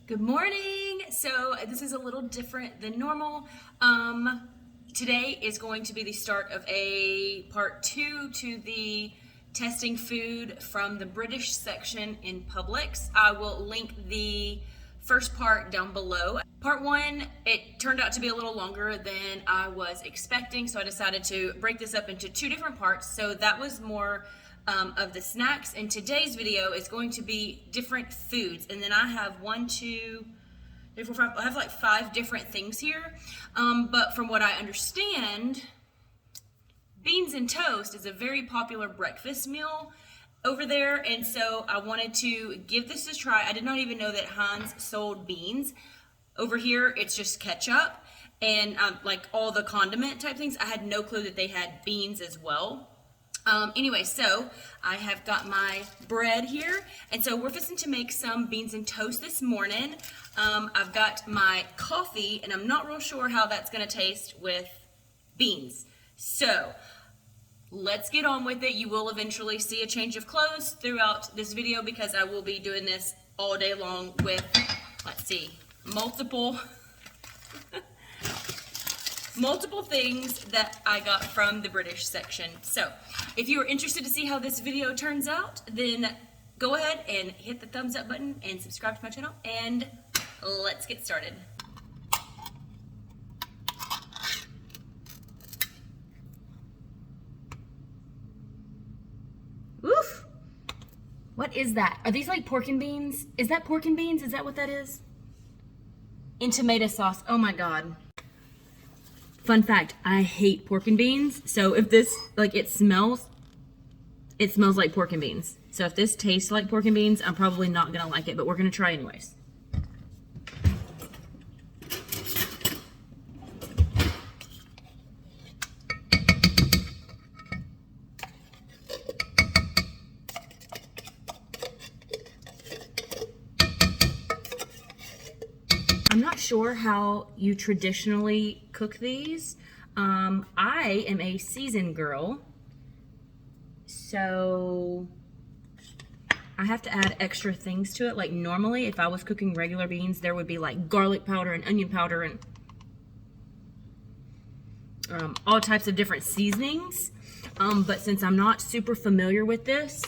Good morning. So this is a little different than normal. Today is going to be the start of a part 2 to the testing food from the British section in Publix. I will link the first part down below. Part 1, it turned out to be a little longer than I was expecting, so I decided to break this up into 2 different parts. So that was more of the snacks, and today's video is going to be different foods. And then I have 1, 2, 3, 4, 5, I have like 5 different things here. But from what I understand, beans and toast is a very popular breakfast meal over there, and so I wanted to give this a try. I did not even know that Heinz sold beans. Over here, it's just ketchup and like all the condiment type things. I had no clue that they had beans as well. Anyway, so I have got my bread here, and so we're fixing to make some beans and toast this morning. I've got my coffee, and I'm not real sure how that's going to taste with beans. So let's get on with it. You will eventually see a change of clothes throughout this video because I will be doing this all day long with, let's see, multiple things that I got from the British section. So if you are interested to see how this video turns out, then go ahead and hit the thumbs up button and subscribe to my channel, and let's get started. Oof! What is that? Are these like pork and beans? Is that pork and beans? Is that what that is? In tomato sauce. Oh my god. Fun fact, I hate pork and beans. So if this, like, it smells like pork and beans. So if this tastes like pork and beans, I'm probably not gonna like it, but we're gonna try anyways. I'm not sure how you traditionally cook these. I am a seasoned girl, so I have to add extra things to it. Like normally, if I was cooking regular beans, there would be like garlic powder and onion powder and all types of different seasonings. But since I'm not super familiar with this,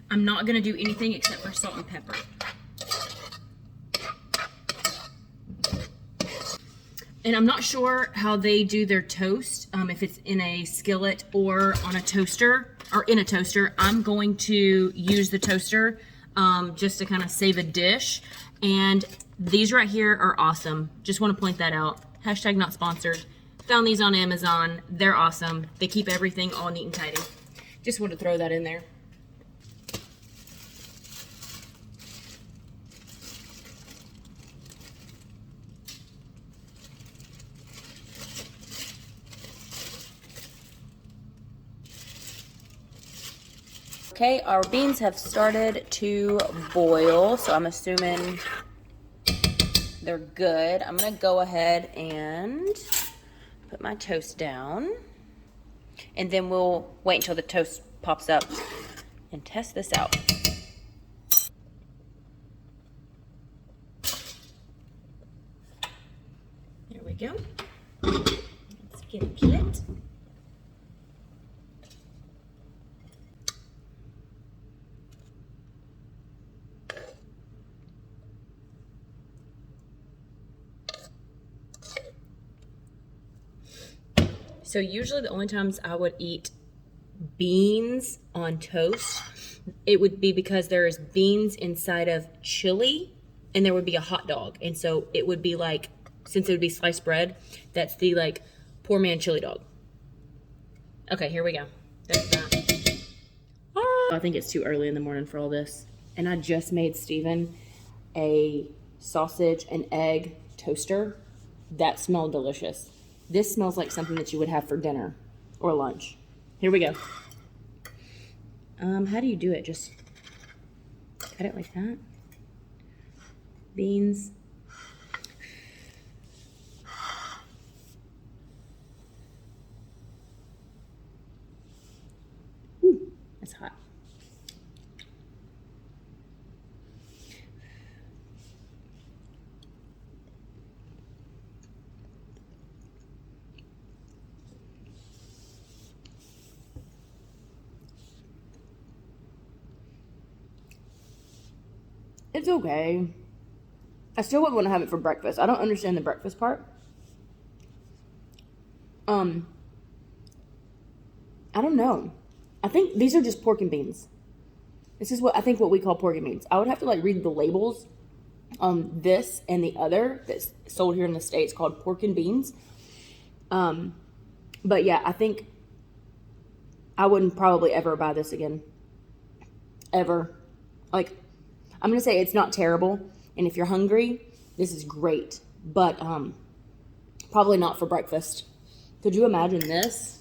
I'm not gonna do anything except for salt and pepper. And I'm not sure how they do their toast, if it's in a skillet or on a toaster, or in a toaster. I'm going to use the toaster just to kind of save a dish. And these right here are awesome. Just want to point that out. Hashtag not sponsored. Found these on Amazon. They're awesome. They keep everything all neat and tidy. Just want to throw that in there. Okay, our beans have started to boil, so I'm assuming they're good. I'm gonna go ahead and put my toast down, and then we'll wait until the toast pops up and test this out. There we go. Let's get it lit. So usually the only times I would eat beans on toast, it would be because there is beans inside of chili and there would be a hot dog. And so it would be like, since it would be sliced bread, that's the like poor man chili dog. Okay, here we go. There's that. I think it's too early in the morning for all this. And I just made Steven a sausage and egg toaster. That smelled delicious. This smells like something that you would have for dinner or lunch. Here we go. How do you do it? Just cut it like that. Beans. Ooh, that's hot. It's okay. I still wouldn't want to have it for breakfast. I don't understand the breakfast part. I don't know. I think these are just pork and beans. This is what I think what we call pork and beans. I would have to like read the labels on this and the other that's sold here in the States called pork and beans. But yeah, I think I wouldn't probably ever buy this again. Ever. Like, I'm going to say it's not terrible. And if you're hungry, this is great. But probably not for breakfast. Could you imagine this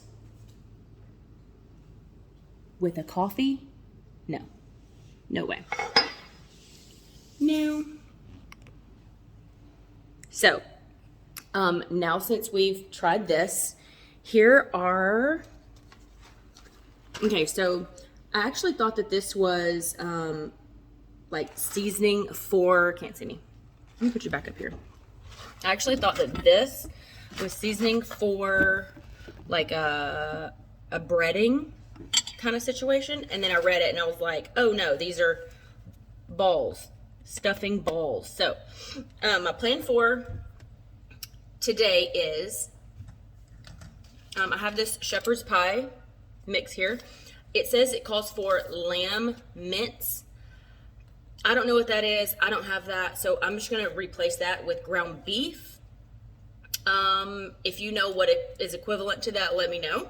with a coffee? No. No way. No. So, now since we've tried this, here are... Okay, so I actually thought that this was like seasoning for... Can't see me. Let me put you back up here. I actually thought that this was seasoning for like a breading kind of situation, and then I read it and I was like, oh no, these are balls, stuffing balls. So my plan for today is I have this shepherd's pie mix here. It says it calls for lamb mince. I don't know what that is. I don't have that, so I'm just gonna replace that with ground beef. If you know what it is equivalent to that, let me know.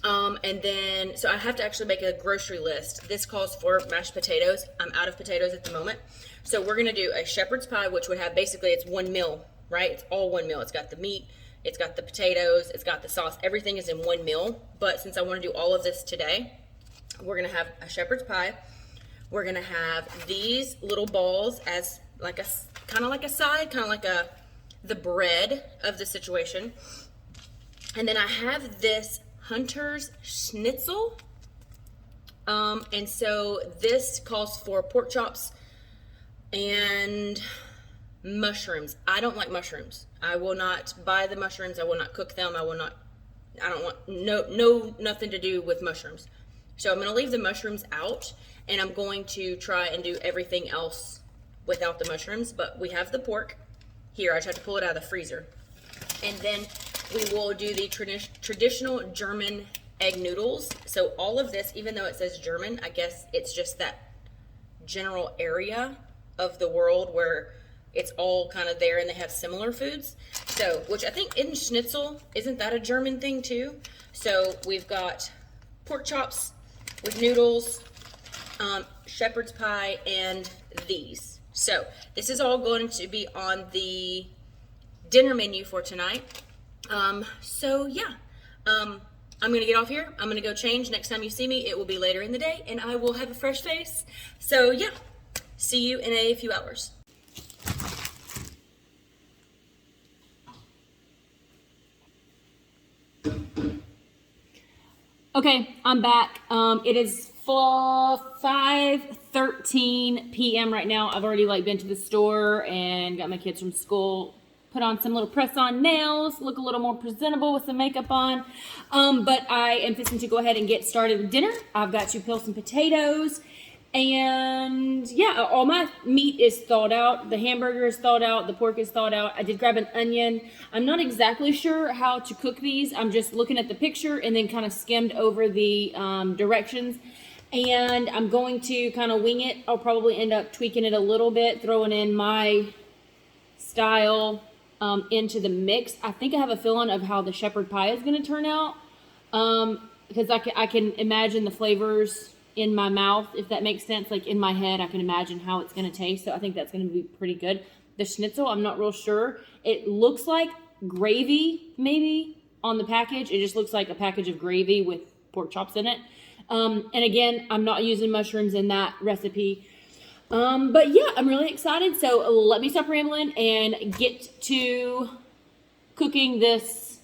And then, so I have to actually make a grocery list. This calls for mashed potatoes. I'm out of potatoes at the moment. So we're going to do a shepherd's pie, which would have basically, it's one meal, right? It's all one meal. It's got the meat, it's got the potatoes, it's got the sauce. Everything is in one meal. But since I want to do all of this today, we're going to have a shepherd's pie. We're going to have these little balls as like a, kind of like a side, kind of like the bread of the situation. And then I have this Hunter's Schnitzel. And so this calls for pork chops and mushrooms. I don't like mushrooms. I will not buy the mushrooms. I will not cook them. I don't want nothing to do with mushrooms. So I'm going to leave the mushrooms out, and I'm going to try and do everything else without the mushrooms. But we have the pork here. I tried to pull it out of the freezer. And then we will do the traditional German egg noodles. So all of this, even though it says German, I guess it's just that general area of the world where it's all kind of there and they have similar foods. So, which I think in schnitzel, isn't that a German thing too? So we've got pork chops with noodles, shepherd's pie, and these. So this is all going to be on the dinner menu for tonight. So yeah, I'm gonna get off here. I'm gonna go change. Next time you see me, it will be later in the day and I will have a fresh face. So yeah, see you in a few hours. Okay, I'm back. It is 5:13 p.m. right now. I've already been to the store and got my kids from school, put on some little press-on nails, look a little more presentable with some makeup on. But I am fixing to go ahead and get started with dinner. I've got to peel some potatoes. And yeah, all my meat is thawed out. The hamburger is thawed out. The pork is thawed out. I did grab an onion. I'm not exactly sure how to cook these. I'm just looking at the picture and then kind of skimmed over the directions. And I'm going to kind of wing it. I'll probably end up tweaking it a little bit, throwing in my style into the mix. I think I have a feeling of how the shepherd pie is going to turn out. Because I can imagine the flavors in my mouth, if that makes sense. Like in my head, I can imagine how it's going to taste. So I think that's going to be pretty good. The schnitzel, I'm not real sure. It looks like gravy, maybe, on the package. It just looks like a package of gravy with pork chops in it. And again, I'm not using mushrooms in that recipe. But yeah, I'm really excited. So let me stop rambling and get to cooking this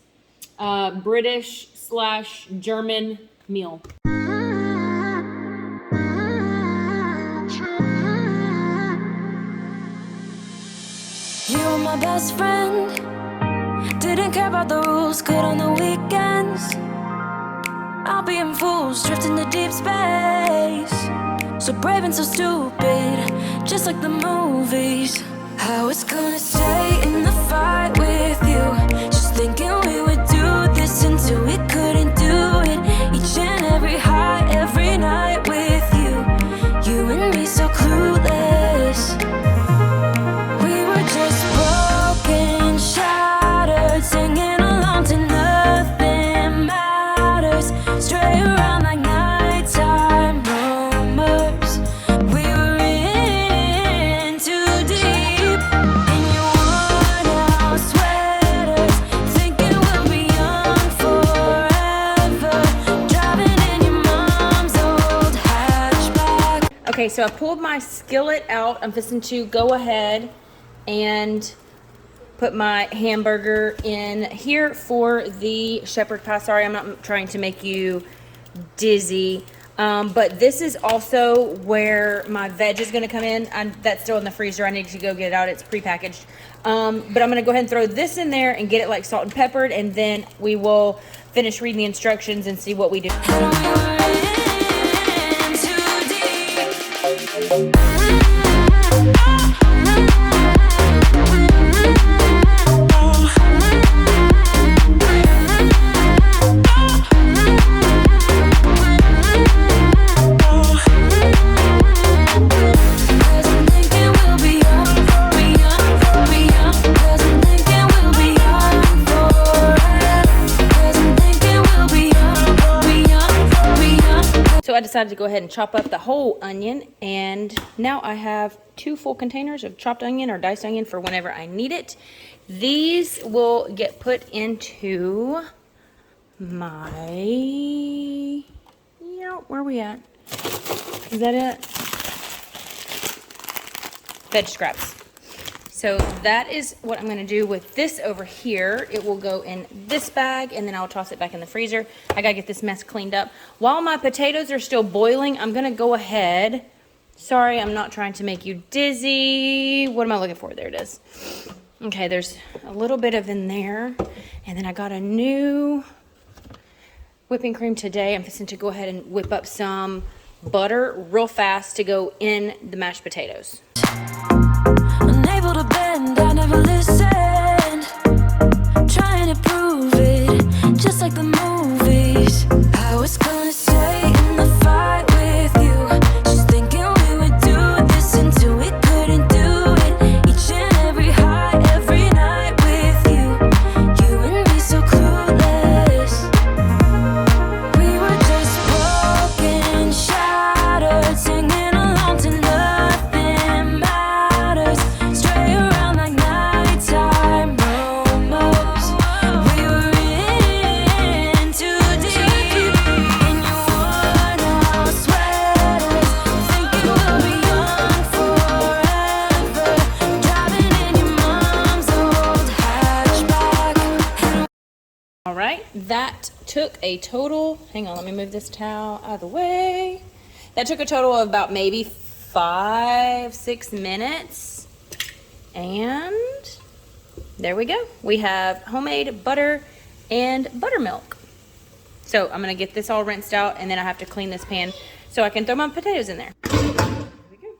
British/German meal. You were my best friend, didn't care about the rules, good on the weekends. I'll be in fools, drifting to deep space, So brave and so stupid, just like the movies. I was gonna stay in the fight with you, just thinking we would do this until we couldn't do it. Each and every high, every night with you, you and me so clueless. We were just broken, shattered, singing along to nothing matters. Stray around like nighttime rumors. We were in too deep in your worn-out sweaters, thinking we'll be young forever, driving in your mom's old hatchback. Okay, so I pulled my skillet out. I'm fixing to go ahead and put my hamburger in here for the shepherd pie. Sorry, I'm not trying to make you dizzy. But this is also where my veg is gonna come in. That's still in the freezer. I need to go get it out. It's prepackaged. But I'm gonna go ahead and throw this in there and get it like salt and peppered, and then we will finish reading the instructions and see what we do. So I decided to go ahead and chop up the whole onion, and now I have 2 full containers of chopped onion or diced onion for whenever I need it. These will get put into my, where are we at? Is that it? Veg scraps. So that is what I'm gonna do with this over here. It will go in this bag, and then I'll toss it back in the freezer. I gotta get this mess cleaned up. While my potatoes are still boiling, I'm gonna go ahead. Sorry, I'm not trying to make you dizzy. What am I looking for? There it is. Okay, there's a little bit of in there. And then I got a new whipping cream today. I'm fixing to go ahead and whip up some butter real fast to go in the mashed potatoes. Unable to bend, I never listened. Trying to prove it, just like the movies. I was gonna stay in the fight with you, just thinking we would do this until we couldn't do it. Each and every high, every night with you, you and me so clueless. We were just broken, shattered, singing along to nothing matters. Stray around like nighttime rumors. We were in too deep in your worn-out sweaters, thinking we'll be young forever, driving in your mom's old hatchback. All right, that took a total, hang on, let me move this towel out of the way. That took a total of about maybe 5-6 minutes. And there we go. We have homemade butter and buttermilk. So I'm gonna get this all rinsed out, and then I have to clean this pan so I can throw my potatoes in there. There we go.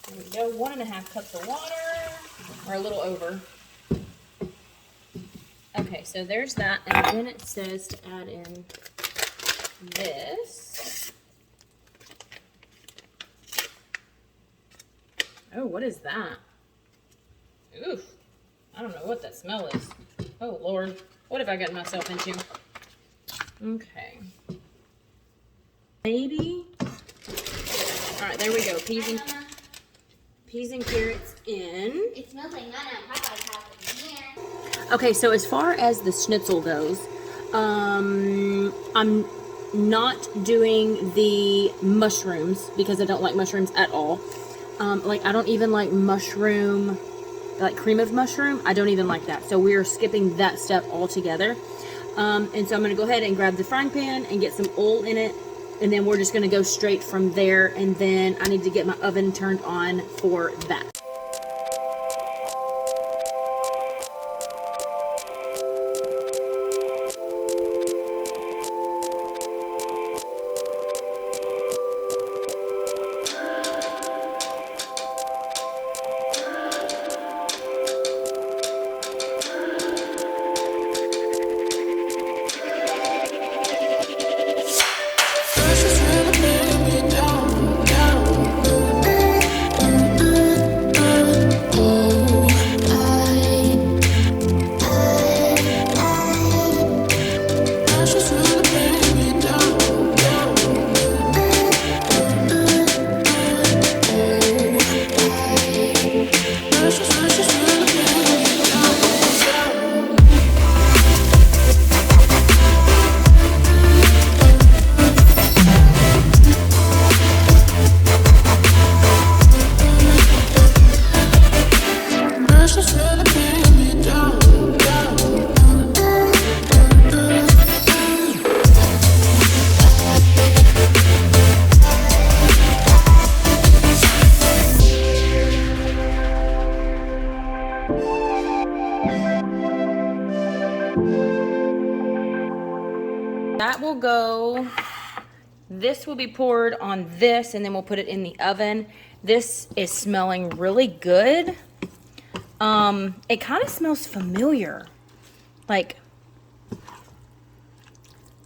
There we go, 1.5 cups of water, or a little over. Okay, so there's that, and then it says to add in this. Oh, what is that? Oof, I don't know what that smell is. Oh Lord, what have I gotten myself into? Okay. Maybe. All right, there we go, peas and carrots in. It smells like nana and Popeye's house in here. Okay, so as far as the schnitzel goes, I'm not doing the mushrooms because I don't like mushrooms at all. Like I don't even like mushroom, like cream of mushroom. I don't even like that. So we're skipping that step altogether. And so I'm gonna go ahead and grab the frying pan and get some oil in it. And then we're just gonna go straight from there. And then I need to get my oven turned on for that. That will go, this will be poured on this, and then we'll put it in the oven. This is smelling really good. It kind of smells familiar. Like,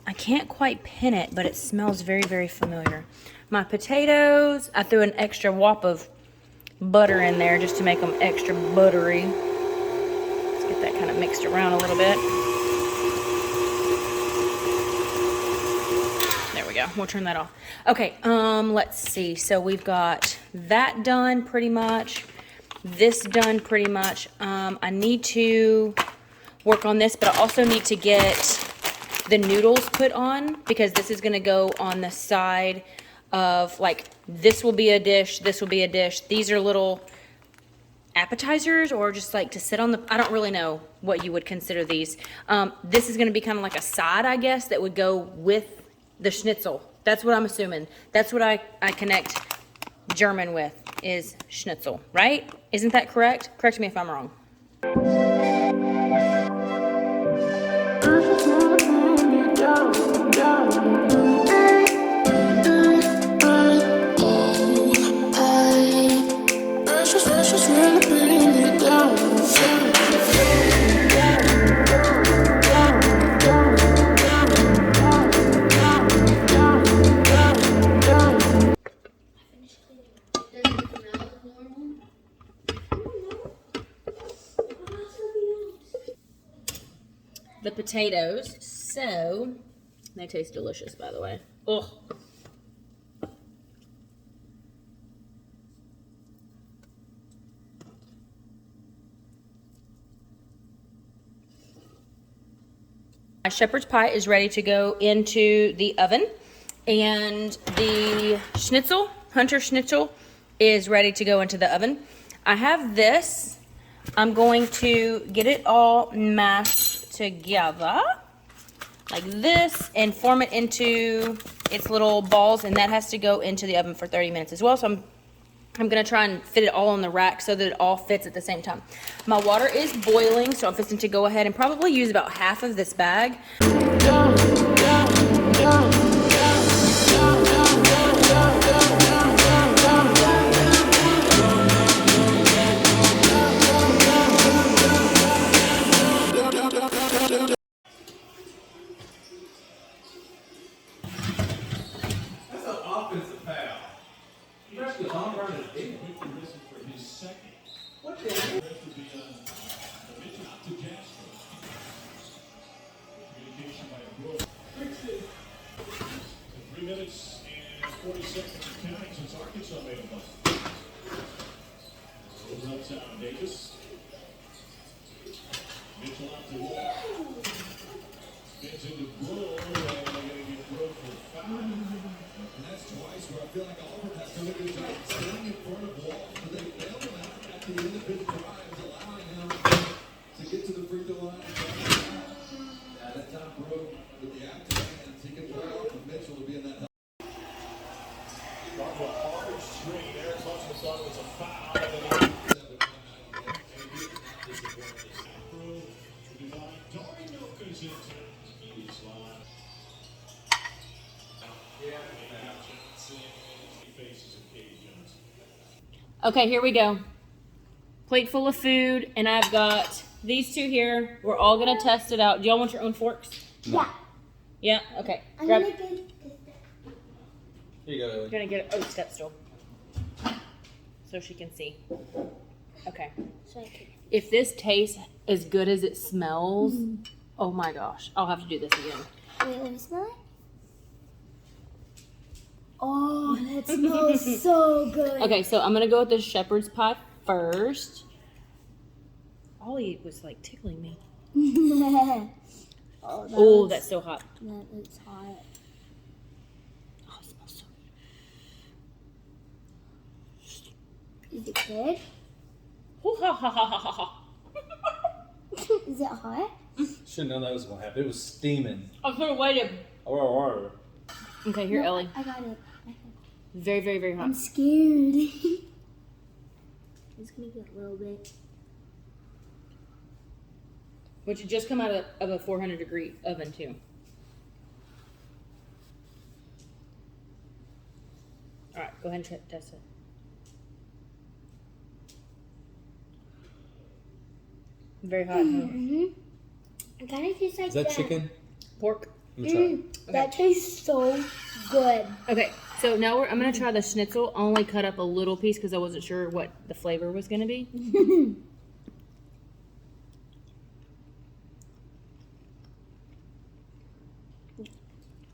I can't quite pin it, but it smells very, very familiar. My potatoes, I threw an extra whop of butter in there just to make them extra buttery. Let's get that kind of mixed around a little bit. We'll turn that off. Okay, let's see. So we've got that done pretty much. This done pretty much. I need to work on this, but I also need to get the noodles put on because this is gonna go on the side of, like, this will be a dish, this will be a dish. These are little appetizers or just like to sit on the, I don't really know what you would consider these. This is gonna be kind of like a side, I guess, that would go with the schnitzel. That's what I'm assuming. That's what I connect German with, is schnitzel, right? Isn't that correct? Correct me if I'm wrong. The potatoes, so they taste delicious, by the way. Ugh. My shepherd's pie is ready to go into the oven, and the schnitzel, Hunter schnitzel, is ready to go into the oven. I have this. I'm going to get it all mashed together like this and form it into its little balls, and that has to go into the oven for 30 minutes as well. So I'm gonna try and fit it all on the rack so that it all fits at the same time. My water is boiling, so I'm fixing to go ahead and probably use about half of this bag. Minutes and 40 seconds counting since Arkansas made a bust. Goes outside Davis. Mitchell out to Wall. Spins into Brewer, and they're going to get Brewer for 5. And that's twice where I feel like Auburn has done a good job staying in front of Wall, but they bailed him out at the end of his drives, allowing him to get to the free throw line. At that time, with the active hands. He can play off of Mitchell to be in that. Got a hard swing there. Clutch thought it was a foul. Okay, here we go. Plate full of food, and I've got these two here. We're all gonna test it out. Do y'all want your own forks? Yeah. Yeah. Okay. I'm Grab. gonna get Here you go, We're Ellie. gonna get. Oh, step stool. So she can see. Okay. so I can. If this tastes as good as it smells, oh my gosh, I'll have to do this again. Wait, let me smell it. Oh, that smells so good. Okay, so I'm gonna go with the shepherd's pie first. Ollie was like tickling me. Oh, Oh, that's so hot. that looks hot. Oh, it smells so Is it good? good. Ha ha ha ha ha ha. Is it hot? Should've known that was gonna happen. It was steaming. I could have waited. Oh, Okay, here, No, Ellie. I got it. Very, very, very hot. I'm scared. It's gonna get a little bit. Which had just come out of a 400-degree oven, too. All right, go ahead and test it. Very hot. Huh? It kind of tastes like is that chicken? Pork. Let me try. That tastes so good. Okay, so now I'm gonna try the schnitzel. I only cut up a little piece because I wasn't sure what the flavor was gonna be.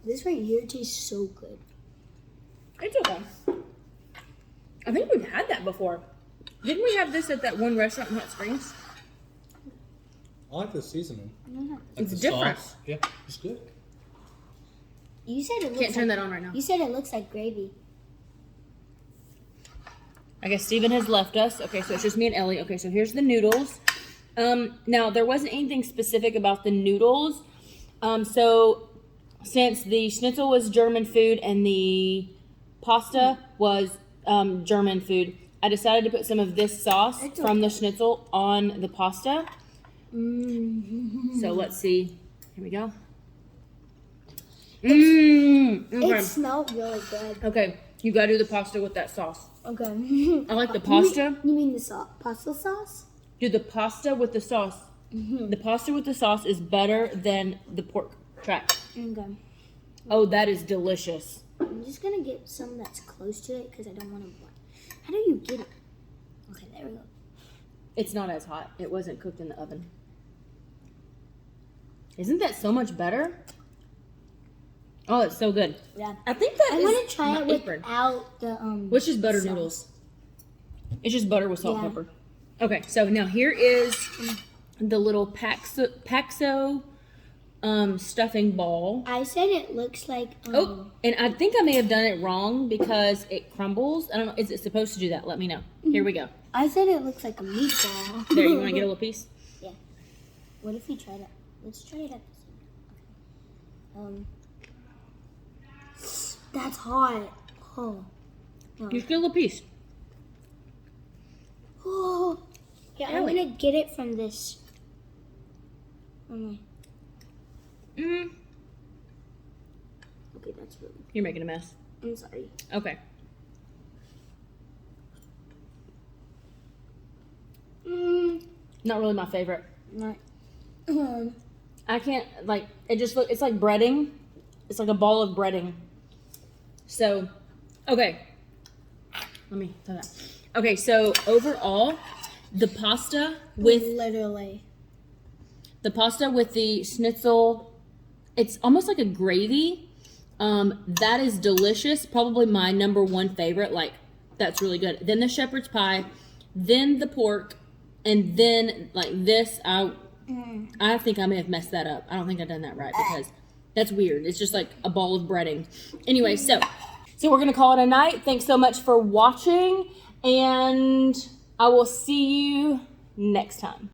This right here tastes so good. It's okay. I think we've had that before. Didn't we have this at that one restaurant in Hot Springs? I like the seasoning. Like It's the different. sauce. Yeah, it's good. You said it looks Can't turn like, that on right now. You said it looks like gravy. I guess Steven has left us. Okay, so it's just me and Ellie. Okay, so here's the noodles. Now there wasn't anything specific about the noodles. So since the schnitzel was German food and the pasta was German food, I decided to put some of this sauce from the schnitzel on the pasta. So let's see. Here we go. Okay. It smelled really good. Okay, you gotta do the pasta with that sauce. Okay. I like the pasta. You mean the sauce? Pasta sauce? Do the pasta with the sauce. The pasta with the sauce is better than the pork track. Okay. Oh, that is delicious. I'm just gonna get some that's close to it because I don't want to. How do you get it? Okay, there we go. It's not as hot. It wasn't cooked in the oven. Isn't that so much better? Oh, it's so good. Yeah. I think that I is want to try my it apron. without the Which is butter sauce. noodles. It's just butter with salt and Yeah. pepper. Okay, so now here is the little Paxo stuffing ball. I said it looks like. Oh, and I think I may have done it wrong because it crumbles. I don't know. Is it supposed to do that? Let me know. Here we go. I said it looks like a meatball. There, you want to get a little piece? What if we try that? Let's try it at the same time. That's hot. Oh. You just get a little piece. Oh. Yeah, I'm Ellie. gonna get it from this. Okay, that's really. You're making a mess. I'm sorry. Okay. Not really my favorite. Not. I can't, like, it just look, it's like breading. It's like a ball of breading. So, okay. Let me try that. Okay, so overall, the pasta with Literally. the schnitzel, it's almost like a gravy. That is delicious. Probably my number one favorite. Like, that's really good. Then the shepherd's pie, then the pork, and then like this. I think I may have messed that up. I don't think I've done that right because that's weird. It's just like a ball of breading. Anyway, so we're gonna call it a night. Thanks so much for watching, and I will see you next time.